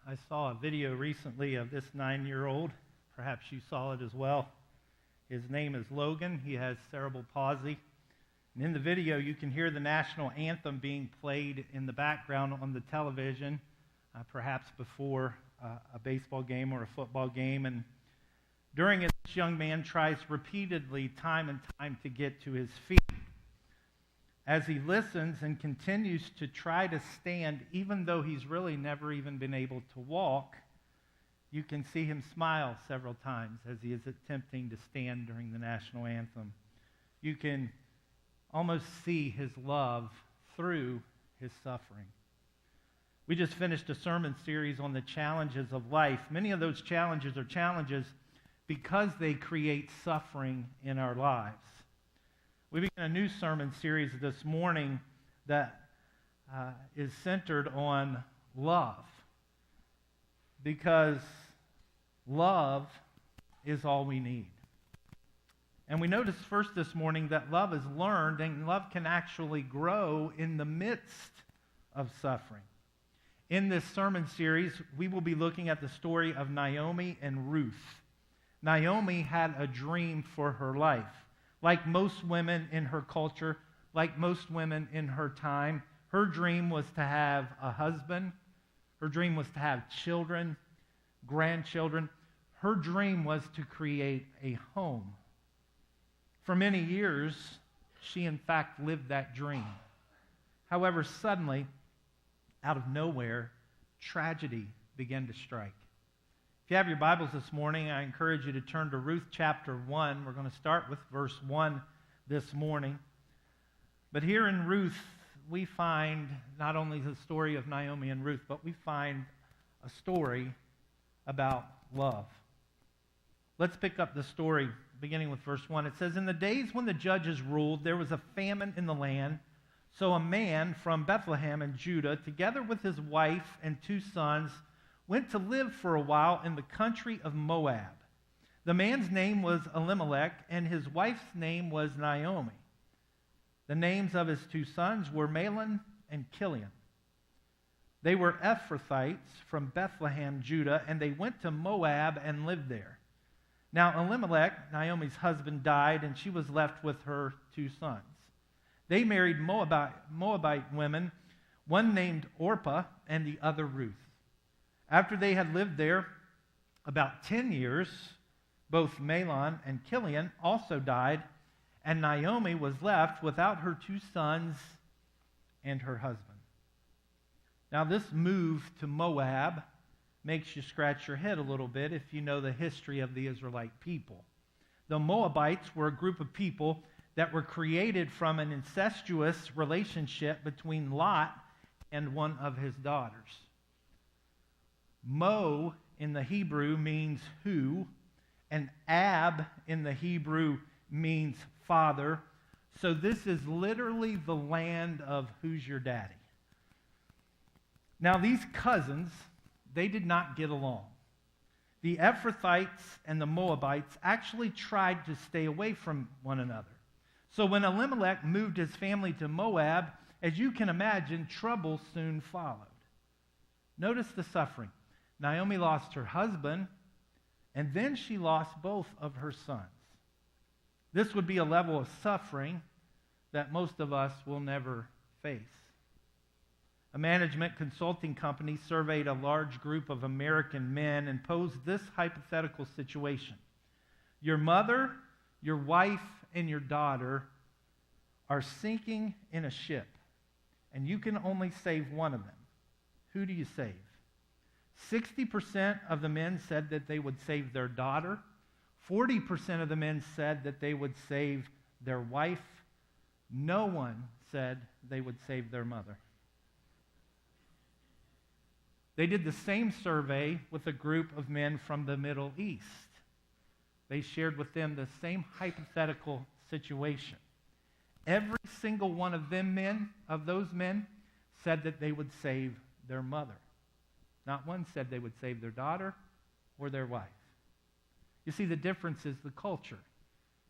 I saw a video recently of this 9-year-old. Perhaps you saw it as well. His name is Logan. He has cerebral palsy. And in the video, you can hear the national anthem being played in the background on the television, perhaps before a baseball game or a football game. And during it, this young man tries repeatedly, time and time, to get to his feet. As he listens and continues to try to stand, even though he's really never even been able to walk, you can see him smile several times as he is attempting to stand during the national anthem. You can almost see his love through his suffering. We just finished a sermon series on the challenges of life. Many of those challenges are challenges because they create suffering in our lives. We begin a new sermon series this morning that is centered on love, because love is all we need. And we noticed first this morning that love is learned, and love can actually grow in the midst of suffering. In this sermon series, we will be looking at the story of Naomi and Ruth. Naomi had a dream for her life. Like most women in her culture, like most women in her time, her dream was to have a husband. Her dream was to have children, grandchildren. Her dream was to create a home. For many years, she in fact lived that dream. However, suddenly, out of nowhere, tragedy began to strike. If you have your Bibles this morning, I encourage you to turn to Ruth chapter 1. We're going to start with verse 1 this morning. But here in Ruth, we find not only the story of Naomi and Ruth, but we find a story about love. Let's pick up the story beginning with verse 1. It says, "In the days when the judges ruled, there was a famine in the land. So a man from Bethlehem in Judah, together with his wife and 2 sons, went to live for a while in the country of Moab. The man's name was Elimelech, and his wife's name was Naomi. The names of his 2 sons were Mahlon and Chilion. They were Ephrathites from Bethlehem, Judah, and they went to Moab and lived there. Now Elimelech, Naomi's husband, died, and she was left with her 2 sons. They married Moabite women, one named Orpah and the other Ruth. After they had lived there about 10 years, both Mahlon and Chilion also died, and Naomi was left without her 2 sons and her husband." Now, this move to Moab makes you scratch your head a little bit if you know the history of the Israelite people. The Moabites were a group of people that were created from an incestuous relationship between Lot and one of his daughters. Mo in the Hebrew means who, and Ab in the Hebrew means father. So this is literally the land of who's your daddy. Now these cousins, they did not get along. The Ephrathites and the Moabites actually tried to stay away from one another. So when Elimelech moved his family to Moab, as you can imagine, trouble soon followed. Notice the suffering. Naomi lost her husband, and then she lost both of her sons. This would be a level of suffering that most of us will never face. A management consulting company surveyed a large group of American men and posed this hypothetical situation. Your mother, your wife, and your daughter are sinking in a ship, and you can only save one of them. Who do you save? 60% of the men said that they would save their daughter. 40% of the men said that they would save their wife. No one said they would save their mother. They did the same survey with a group of men from the Middle East. They shared with them the same hypothetical situation. Every single one of those men, said that they would save their mother. Not one said they would save their daughter or their wife. You see, the difference is the culture.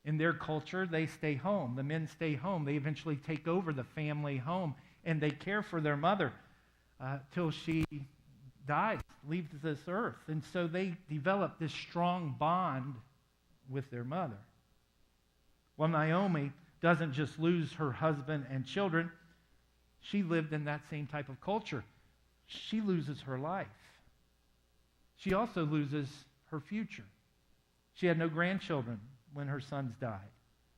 In their culture, they stay home. The men stay home. They eventually take over the family home, and they care for their mother till she dies, leave this earth. And so they develop this strong bond with their mother. Well, Naomi doesn't just lose her husband and children. She lived in that same type of culture. She loses her life. She also loses her future. She had no grandchildren when her sons died.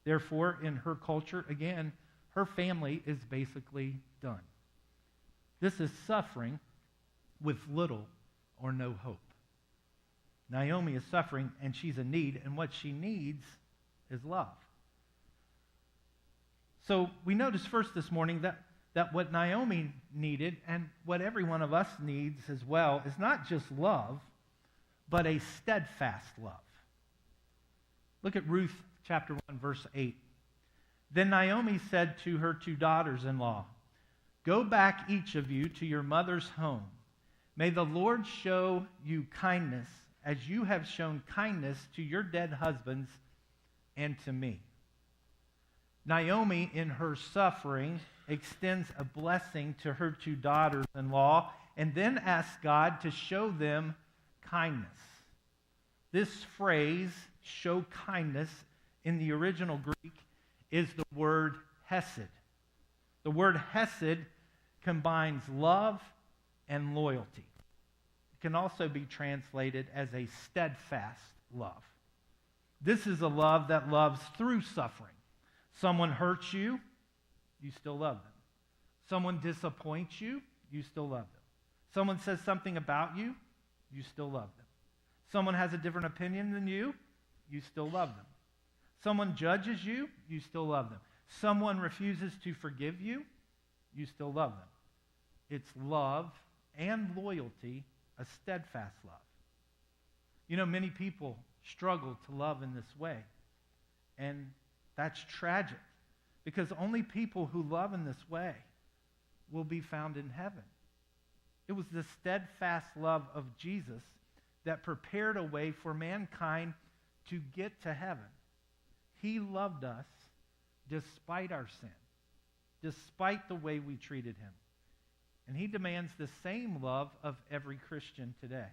Therefore, in her culture, again, her family is basically done. This is suffering with little or no hope. Naomi is suffering, and she's in need, and what she needs is love. So we notice first this morning that what Naomi needed, and what every one of us needs as well, is not just love, but a steadfast love. Look at Ruth chapter 1, verse 8. Then Naomi said to her 2 daughters-in-law, "Go back, each of you, to your mother's home. May the Lord show you kindness as you have shown kindness to your dead husbands and to me." Naomi, in her suffering, extends a blessing to her 2 daughters-in-law and then asks God to show them kindness. This phrase, show kindness, in the original Greek is the word hesed. The word hesed combines love and loyalty. It can also be translated as a steadfast love. This is a love that loves through suffering. Someone hurts you, you still love them. Someone disappoints you, you still love them. Someone says something about you, you still love them. Someone has a different opinion than you, you still love them. Someone judges you, you still love them. Someone refuses to forgive you, you still love them. It's love and loyalty, a steadfast love. You know, many people struggle to love in this way, and that's tragic, because only people who love in this way will be found in heaven. It was the steadfast love of Jesus that prepared a way for mankind to get to heaven. He loved us despite our sin, despite the way we treated him. And he demands the same love of every Christian today.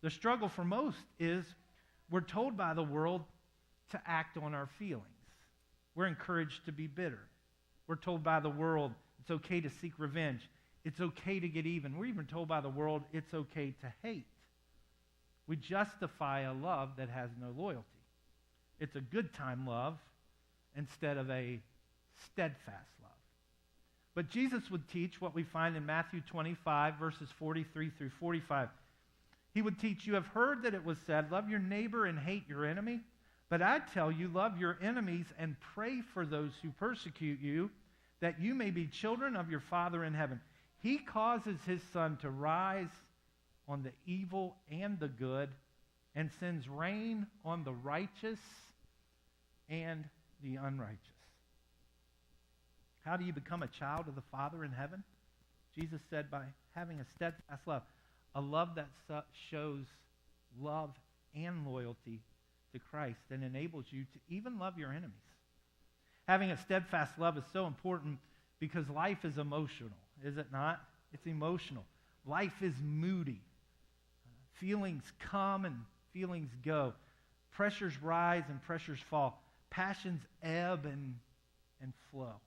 The struggle for most is we're told by the world to act on our feelings. We're encouraged to be bitter. We're told by the world it's okay to seek revenge. It's okay to get even. We're even told by the world it's okay to hate. We justify a love that has no loyalty. It's a good time love instead of a steadfast love. But Jesus would teach what we find in Matthew 25, verses 43 through 45. He would teach, "You have heard that it was said, 'Love your neighbor and hate your enemy.' But I tell you, love your enemies and pray for those who persecute you, that you may be children of your Father in heaven. He causes his sun to rise on the evil and the good, and sends rain on the righteous and the unrighteous." How do you become a child of the Father in heaven? Jesus said, by having a steadfast love, a love that shows love and loyalty to Christ and enables you to even love your enemies. Having a steadfast love is so important because life is emotional, is it not? It's emotional. Life is moody. Feelings come and feelings go. Pressures rise and pressures fall. Passions ebb and flow.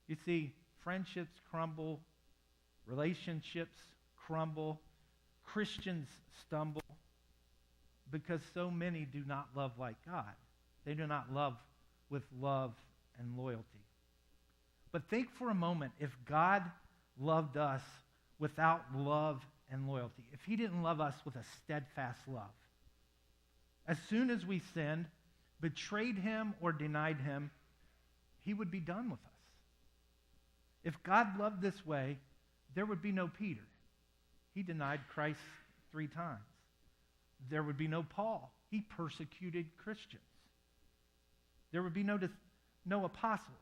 You see, friendships crumble, relationships crumble, Christians stumble because so many do not love like God. They do not love with love and loyalty. But think for a moment, if God loved us without love and loyalty, if he didn't love us with a steadfast love, as soon as we sinned, betrayed him or denied him, he would be done with us. If God loved this way, there would be no Peter. He denied Christ 3 times. There would be no Paul. He persecuted Christians. There would be no apostles,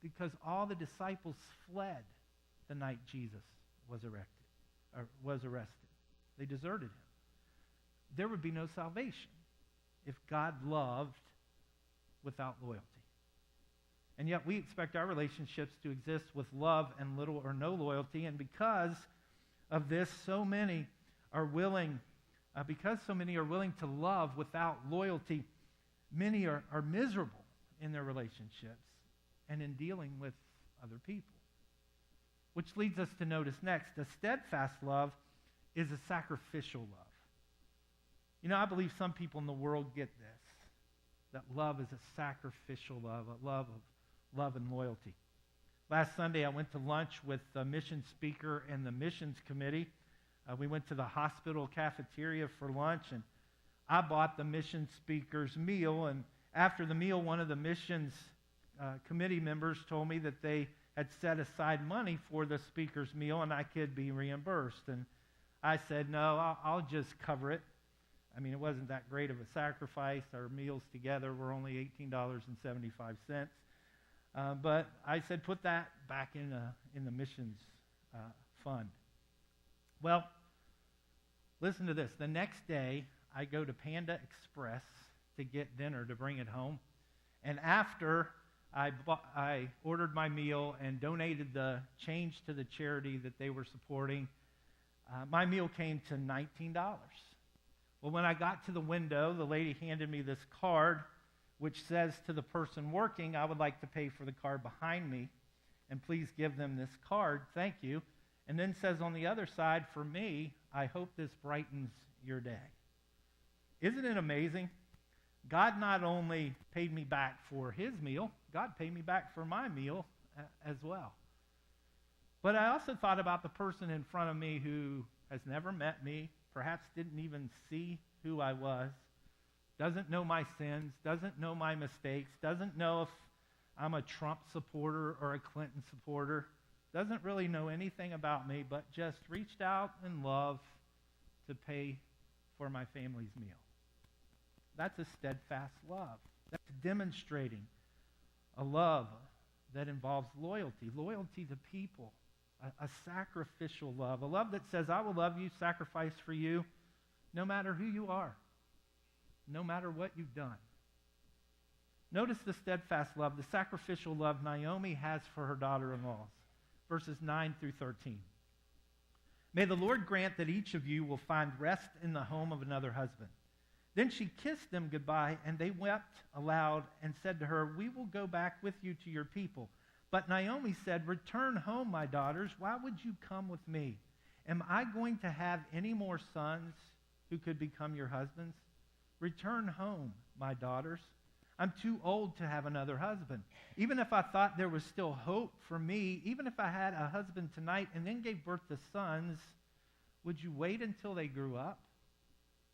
because all the disciples fled the night Jesus was arrested. They deserted him. There would be no salvation if God loved without loyalty. And yet we expect our relationships to exist with love and little or no loyalty, and because of this. So many are willing, because so many are willing to love without loyalty, many are miserable in their relationships and in dealing with other people. Which leads us to notice next, a steadfast love is a sacrificial love. You know, I believe some people in the world get this, that love is a sacrificial love, a love of love and loyalty. Last Sunday, I went to lunch with the mission speaker and the missions committee. We went to the hospital cafeteria for lunch, and I bought the mission speaker's meal. And after the meal, one of the missions committee members told me that they had set aside money for the speaker's meal and I could be reimbursed. And I said, no, I'll just cover it. I mean, it wasn't that great of a sacrifice. Our meals together were only $18.75. But I said, put that back in the missions fund. Well, listen to this. The next day, I go to Panda Express to get dinner to bring it home. And after I ordered my meal and donated the change to the charity that they were supporting, my meal came to $19. Well, when I got to the window, the lady handed me this card which says to the person working, I would like to pay for the car behind me, and please give them this card. Thank you. And then says on the other side, for me, I hope this brightens your day. Isn't it amazing? God not only paid me back for his meal, God paid me back for my meal as well. But I also thought about the person in front of me who has never met me, perhaps didn't even see who I was, doesn't know my sins, doesn't know my mistakes, doesn't know if I'm a Trump supporter or a Clinton supporter, doesn't really know anything about me, but just reached out in love to pay for my family's meal. That's a steadfast love. That's demonstrating a love that involves loyalty to people, a sacrificial love, a love that says, I will love you, sacrifice for you, no matter who you are, no matter what you've done. Notice the steadfast love, the sacrificial love Naomi has for her daughter-in-laws. Verses 9 through 13. May the Lord grant that each of you will find rest in the home of another husband. Then she kissed them goodbye, and they wept aloud and said to her, we will go back with you to your people. But Naomi said, return home, my daughters. Why would you come with me? Am I going to have any more sons who could become your husbands? Return home, my daughters. I'm too old to have another husband. Even if I thought there was still hope for me, even if I had a husband tonight and then gave birth to sons, would you wait until they grew up?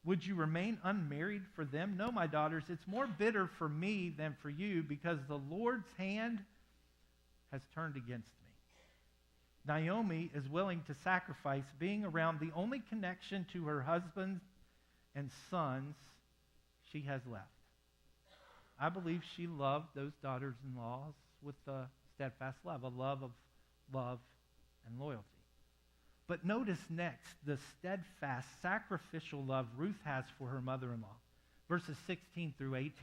Would you remain unmarried for them? No, my daughters, it's more bitter for me than for you because the Lord's hand has turned against me. Naomi is willing to sacrifice being around the only connection to her husband and sons she has left. I believe she loved those daughters-in-law with a steadfast love, a love of love and loyalty. But notice next the steadfast, sacrificial love Ruth has for her mother-in-law. Verses 16 through 18.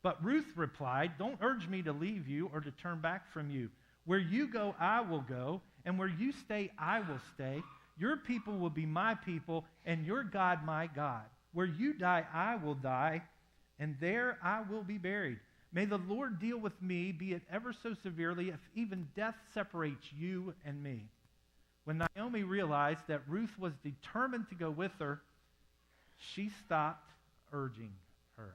But Ruth replied, don't urge me to leave you or to turn back from you. Where you go, I will go, and where you stay, I will stay. Your people will be my people, and your God my God. Where you die, I will die, and there I will be buried. May the Lord deal with me, be it ever so severely, if even death separates you and me. When Naomi realized that Ruth was determined to go with her, she stopped urging her.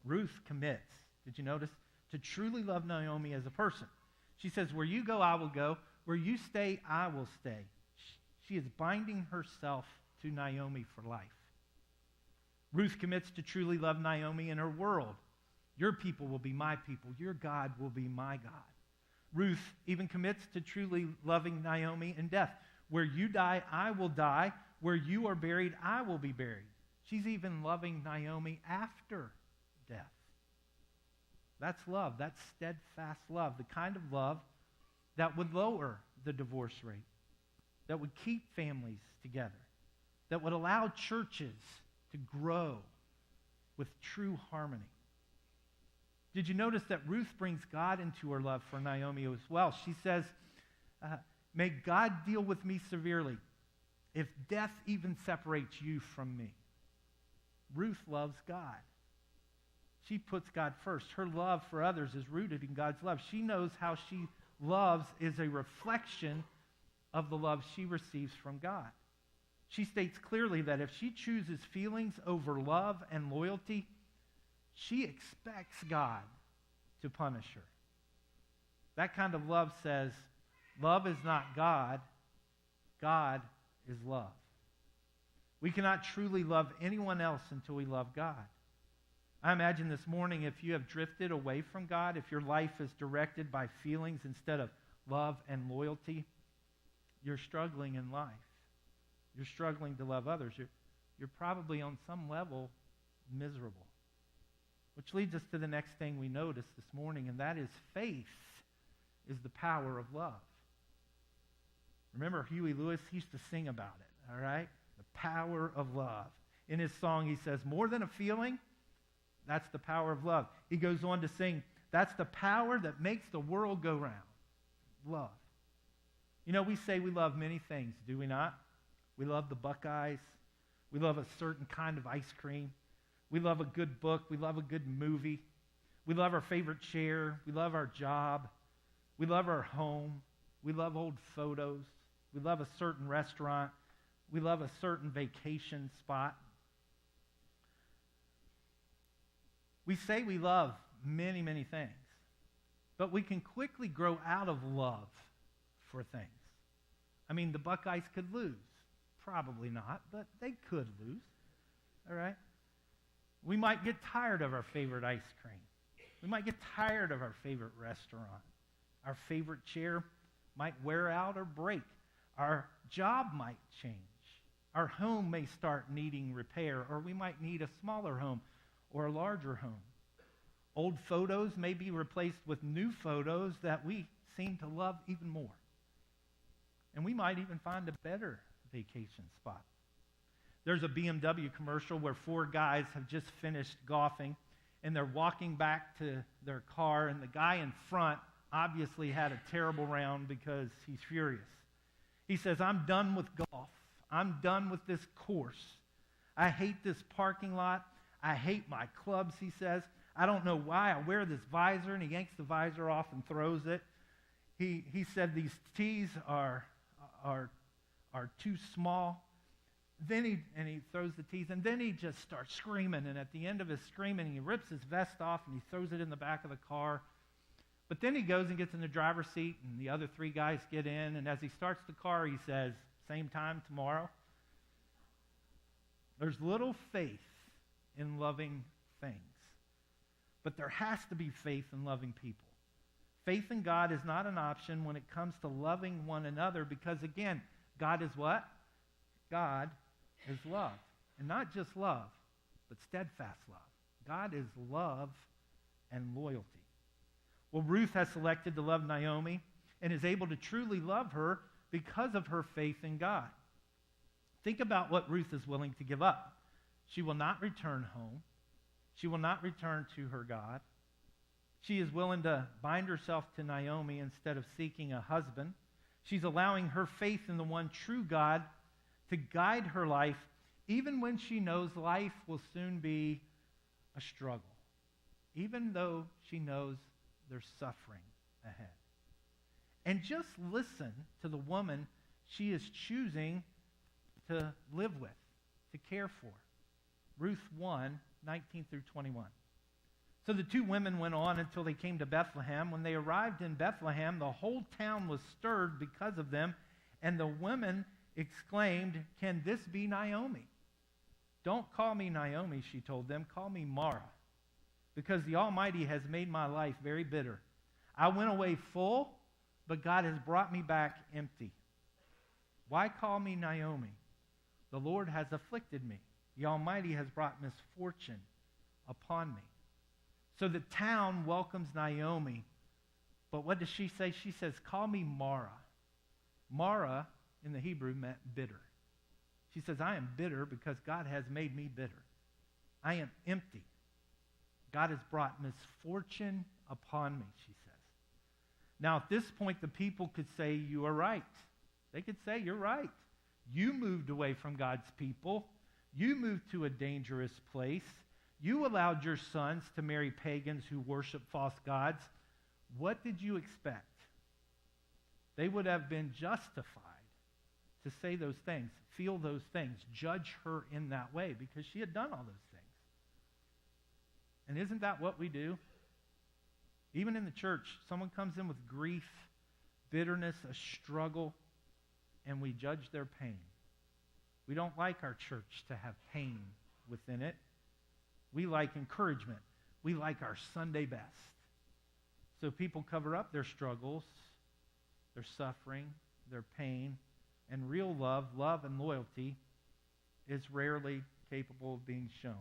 Ruth commits, did you notice, to truly love Naomi as a person. She says, where you go, I will go. Where you stay, I will stay. She is binding herself to Naomi for life. Ruth commits to truly love Naomi in her world. Your people will be my people. Your God will be my God. Ruth even commits to truly loving Naomi in death. Where you die, I will die. Where you are buried, I will be buried. She's even loving Naomi after death. That's love. That's steadfast love. The kind of love that would lower the divorce rate, that would keep families together, that would allow churches to grow with true harmony. Did you notice that Ruth brings God into her love for Naomi as well? She says, May God deal with me severely if death even separates you from me. Ruth loves God. She puts God first. Her love for others is rooted in God's love. She knows how she loves is a reflection of the love she receives from God. She states clearly that if she chooses feelings over love and loyalty, she expects God to punish her. That kind of love says, love is not God, God is love. We cannot truly love anyone else until we love God. I imagine this morning if you have drifted away from God, if your life is directed by feelings instead of love and loyalty, you're struggling in life. You're struggling to love others. You're probably on some level miserable. Which leads us to the next thing we notice this morning, and that is faith is the power of love. Remember Huey Lewis? He used to sing about it, all right? The power of love. In his song, he says, more than a feeling, that's the power of love. He goes on to sing, that's the power that makes the world go round. Love. You know, we say we love many things, do we not? We love the Buckeyes. We love a certain kind of ice cream. We love a good book. We love a good movie. We love our favorite chair. We love our job. We love our home. We love old photos. We love a certain restaurant. We love a certain vacation spot. We say we love many, many things, but we can quickly grow out of love for things. I mean, the Buckeyes could lose. Probably not, but they could lose. All right? We might get tired of our favorite ice cream. We might get tired of our favorite restaurant. Our favorite chair might wear out or break. Our job might change. Our home may start needing repair, or we might need a smaller home or a larger home. Old photos may be replaced with new photos that we seem to love even more. And we might even find a better vacation spot. There's a BMW commercial where 4 guys have just finished golfing, and they're walking back to their car, and the guy in front obviously had a terrible round because he's furious. He says, I'm done with golf. I'm done with this course. I hate this parking lot. I hate my clubs, he says. I don't know why I wear this visor, and he yanks the visor off and throws it. He said these tees are too small. Then he throws the tees, and then he just starts screaming, and at the end of his screaming, he rips his vest off, and he throws it in the back of the car. But then he goes and gets in the driver's seat, and the other 3 guys get in, and as he starts the car, he says, same time tomorrow. There's little faith in loving things, but there has to be faith in loving people. Faith in God is not an option when it comes to loving one another because, again, God is what? God is love. And not just love, but steadfast love. God is love and loyalty. Well, Ruth has selected to love Naomi and is able to truly love her because of her faith in God. Think about what Ruth is willing to give up. She will not return home. She will not return to her God. She is willing to bind herself to Naomi instead of seeking a husband. She's allowing her faith in the one true God to guide her life, even when she knows life will soon be a struggle, even though she knows there's suffering ahead. And just listen to the woman she is choosing to live with, to care for. Ruth 1, 19 through 21. So the 2 women went on until they came to Bethlehem. When they arrived in Bethlehem, the whole town was stirred because of them, and the women exclaimed, "Can this be Naomi?" "Don't call me Naomi," she told them. "Call me Mara, because the Almighty has made my life very bitter. I went away full, but God has brought me back empty. Why call me Naomi? The Lord has afflicted me. The Almighty has brought misfortune upon me." So the town welcomes Naomi. But what does she say? She says, "Call me Mara." Mara in the Hebrew meant bitter. She says, "I am bitter because God has made me bitter. I am empty. God has brought misfortune upon me," she says. Now, at this point, the people could say, you are right. They could say, you're right. You moved away from God's people. You moved to a dangerous place. You allowed your sons to marry pagans who worship false gods. What did you expect? They would have been justified to say those things, feel those things, judge her in that way because she had done all those things. And isn't that what we do? Even in the church, someone comes in with grief, bitterness, a struggle, and we judge their pain. We don't like our church to have pain within it. We like encouragement. We like our Sunday best. So people cover up their struggles, their suffering, their pain, and real love and loyalty is rarely capable of being shown.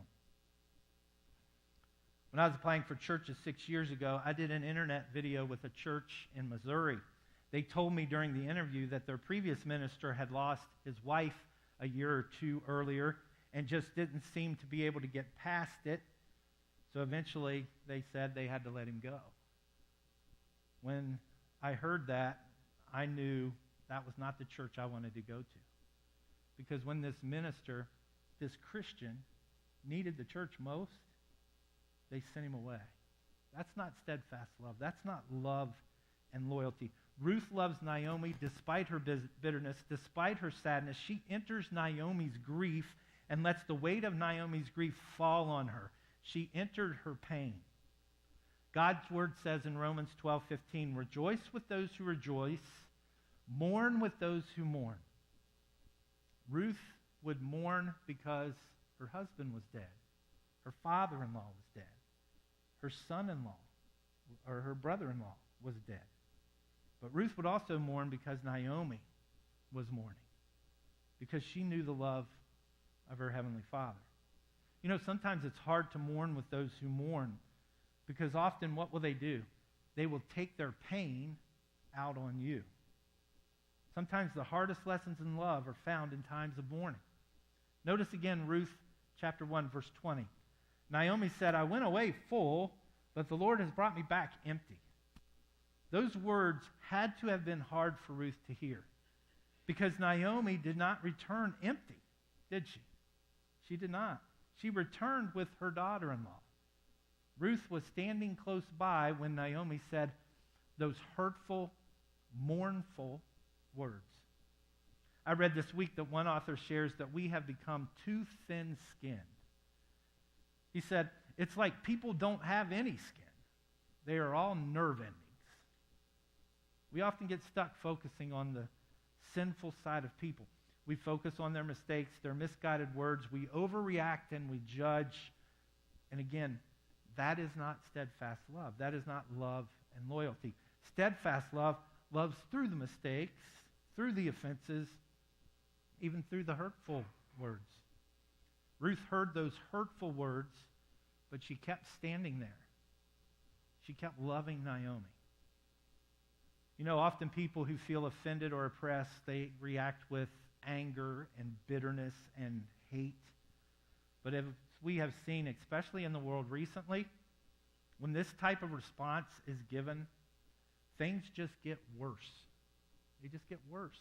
When I was applying for churches 6 years ago, I did an internet video with a church in Missouri. They told me during the interview that their previous minister had lost his wife a year or two earlier and just didn't seem to be able to get past it. So eventually they said they had to let him go. When I heard that, I knew that was not the church I wanted to go to. Because when this minister, this Christian, needed the church most, they sent him away. That's not steadfast love. That's not love and loyalty. Ruth loves Naomi despite her bitterness, despite her sadness. She enters Naomi's grief and lets the weight of Naomi's grief fall on her. She entered her pain. God's word says in Romans 12:15, rejoice with those who rejoice, mourn with those who mourn. Ruth would mourn because her husband was dead. Her father-in-law was dead. Her son-in-law, or her brother-in-law, was dead. But Ruth would also mourn because Naomi was mourning, because she knew the love of her heavenly Father. You know, sometimes it's hard to mourn with those who mourn, because often what will they do? They will take their pain out on you. Sometimes the hardest lessons in love are found in times of mourning. Notice again Ruth chapter 1, verse 20. Naomi said, I went away full, but the Lord has brought me back empty. Those words had to have been hard for Ruth to hear, because Naomi did not return empty, did she? She did not. She returned with her daughter-in-law. Ruth was standing close by when Naomi said those hurtful, mournful words. I read this week that one author shares that we have become too thin-skinned. He said, it's like people don't have any skin. They are all nerve endings. We often get stuck focusing on the sinful side of people. We focus on their mistakes, their misguided words. We overreact and we judge. And again, that is not steadfast love. That is not love and loyalty. Steadfast love loves through the mistakes, through the offenses, even through the hurtful words. Ruth heard those hurtful words, but she kept standing there. She kept loving Naomi. You know, often people who feel offended or oppressed, they react with anger and bitterness and hate. But as we have seen, especially in the world recently, when this type of response is given, things just get worse. They just get worse.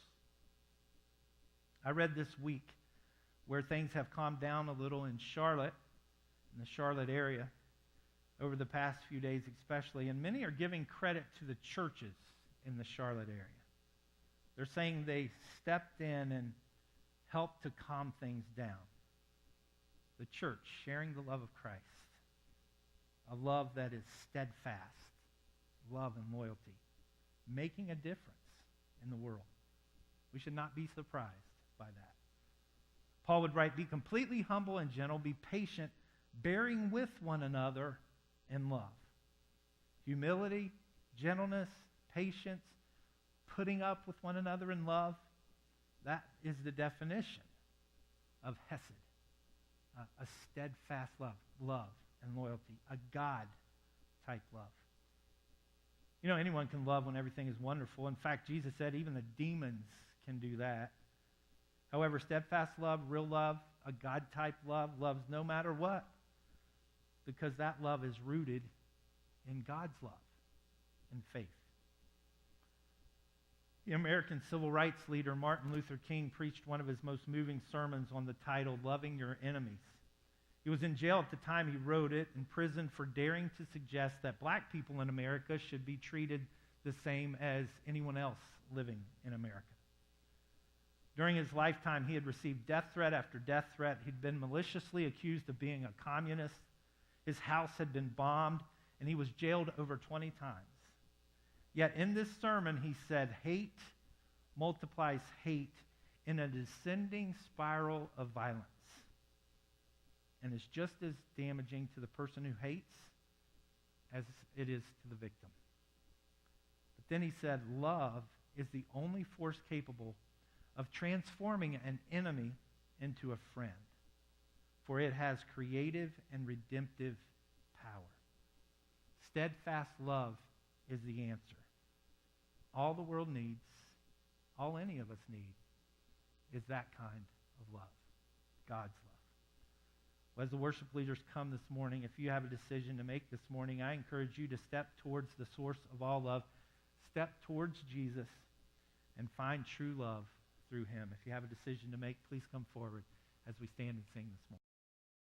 I read this week where things have calmed down a little in Charlotte, in the Charlotte area, over the past few days especially, and many are giving credit to the churches in the Charlotte area. They're saying they stepped in and helped to calm things down. The church sharing the love of Christ, a love that is steadfast, love and loyalty, making a difference in the world. We should not be surprised by that. Paul would write, be completely humble and gentle, be patient, bearing with one another in love. Humility, gentleness, patience, putting up with one another in love, that is the definition of hesed, a steadfast love and loyalty, a God-type love. You know, anyone can love when everything is wonderful. In fact, Jesus said even the demons can do that. However, steadfast love, real love, a God-type love, loves no matter what, because that love is rooted in God's love and faith. The American civil rights leader Martin Luther King preached one of his most moving sermons on the title, Loving Your Enemies. He was in jail at the time he wrote it, in prison for daring to suggest that black people in America should be treated the same as anyone else living in America. During his lifetime, he had received death threat after death threat. He'd been maliciously accused of being a communist. His house had been bombed, and he was jailed over 20 times. Yet in this sermon, he said, hate multiplies hate in a descending spiral of violence, and is just as damaging to the person who hates as it is to the victim. But then he said, love is the only force capable of transforming an enemy into a friend, for it has creative and redemptive power. Steadfast love is the answer. All the world needs, all any of us need, is that kind of love, God's love. Well, as the worship leaders come this morning, if you have a decision to make this morning, I encourage you to step towards the source of all love, step towards Jesus, and find true love through him. If you have a decision to make, please come forward as we stand and sing this morning.